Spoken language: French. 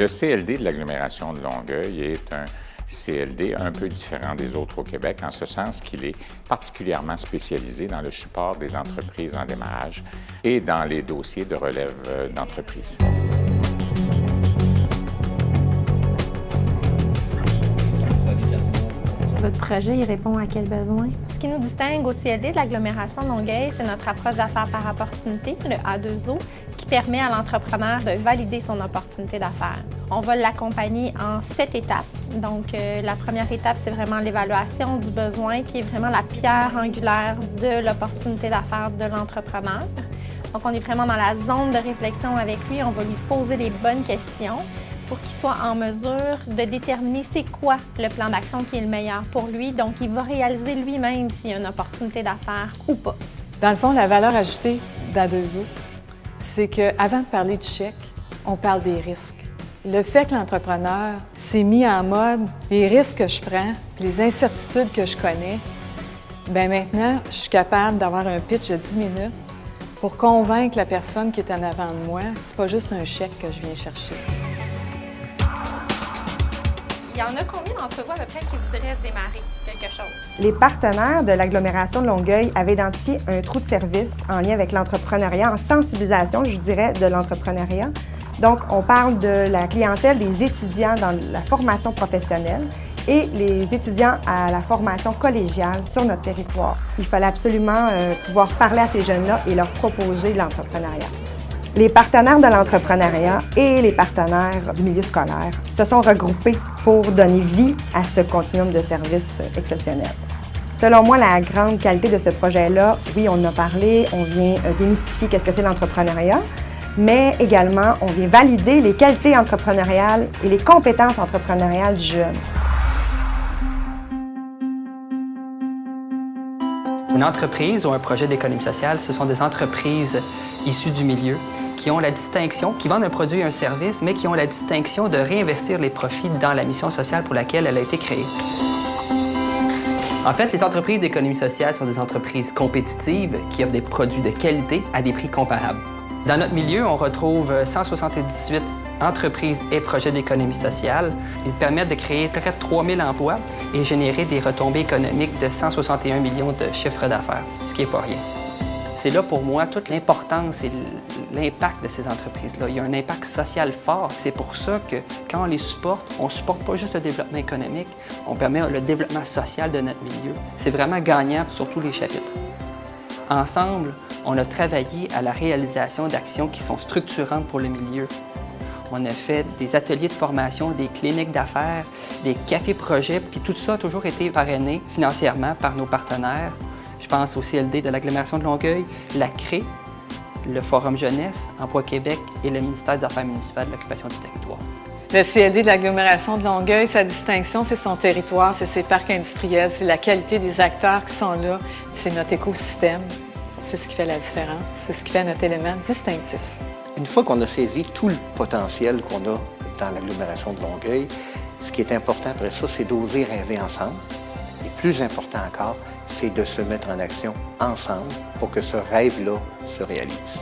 Le CLD de l'agglomération de Longueuil est un CLD un peu différent des autres au Québec, en ce sens qu'il est particulièrement spécialisé dans le support des entreprises en démarrage et dans les dossiers de relève d'entreprise. Votre projet, il répond à quel besoin? Ce qui nous distingue au CLD de l'agglomération de Longueuil, c'est notre approche d'affaires par opportunité, le A2O, qui permet à l'entrepreneur de valider son opportunité d'affaires. On va l'accompagner en 7 étapes. Donc, la première étape, c'est vraiment l'évaluation du besoin, qui est vraiment la pierre angulaire de l'opportunité d'affaires de l'entrepreneur. Donc, on est vraiment dans la zone de réflexion avec lui. On va lui poser les bonnes questions pour qu'il soit en mesure de déterminer c'est quoi le plan d'action qui est le meilleur pour lui. Donc, il va réaliser lui-même s'il y a une opportunité d'affaires ou pas. Dans le fond, la valeur ajoutée d'A2O, c'est qu'avant de parler de chèque, on parle des risques. Le fait que l'entrepreneur s'est mis en mode les risques que je prends, les incertitudes que je connais, bien maintenant, je suis capable d'avoir un pitch de 10 minutes pour convaincre la personne qui est en avant de moi. C'est pas juste un chèque que je viens chercher. Il y en a combien d'entre vous à peu près qui voudraient se démarrer quelque chose? Les partenaires de l'agglomération de Longueuil avaient identifié un trou de service en lien avec l'entrepreneuriat, en sensibilisation, je dirais, de l'entrepreneuriat. Donc, on parle de la clientèle des étudiants dans la formation professionnelle et les étudiants à la formation collégiale sur notre territoire. Il fallait absolument pouvoir parler à ces jeunes-là et leur proposer l'entrepreneuriat. Les partenaires de l'entrepreneuriat et les partenaires du milieu scolaire se sont regroupés pour donner vie à ce continuum de services exceptionnel. Selon moi, la grande qualité de ce projet-là, oui, on en a parlé, on vient démystifier qu'est-ce que c'est l'entrepreneuriat, mais également, on vient valider les qualités entrepreneuriales et les compétences entrepreneuriales du jeune. Une entreprise ou un projet d'économie sociale, ce sont des entreprises issues du milieu qui ont la distinction, qui vendent un produit et un service, mais qui ont la distinction de réinvestir les profits dans la mission sociale pour laquelle elle a été créée. En fait, les entreprises d'économie sociale sont des entreprises compétitives qui offrent des produits de qualité à des prix comparables. Dans notre milieu, on retrouve 178 entreprises et projets d'économie sociale. Ils permettent de créer près de 3000 emplois et générer des retombées économiques de 161 millions de chiffres d'affaires, ce qui n'est pas rien. C'est là pour moi toute l'importance et l'impact de ces entreprises-là. Il y a un impact social fort. C'est pour ça que quand on les supporte, on ne supporte pas juste le développement économique, on permet le développement social de notre milieu. C'est vraiment gagnant sur tous les chapitres. Ensemble, on a travaillé à la réalisation d'actions qui sont structurantes pour le milieu. On a fait des ateliers de formation, des cliniques d'affaires, des cafés-projets, puis tout ça a toujours été parrainé financièrement par nos partenaires. Je pense au CLD de l'agglomération de Longueuil, la CRE, le Forum Jeunesse, Emploi Québec et le ministère des Affaires municipales de l'occupation du territoire. Le CLD de l'agglomération de Longueuil, sa distinction, c'est son territoire, c'est ses parcs industriels, c'est la qualité des acteurs qui sont là, c'est notre écosystème. C'est ce qui fait la différence, c'est ce qui fait notre élément distinctif. Une fois qu'on a saisi tout le potentiel qu'on a dans l'agglomération de Longueuil, ce qui est important après ça, c'est d'oser rêver ensemble. Et plus important encore, c'est de se mettre en action ensemble pour que ce rêve-là se réalise.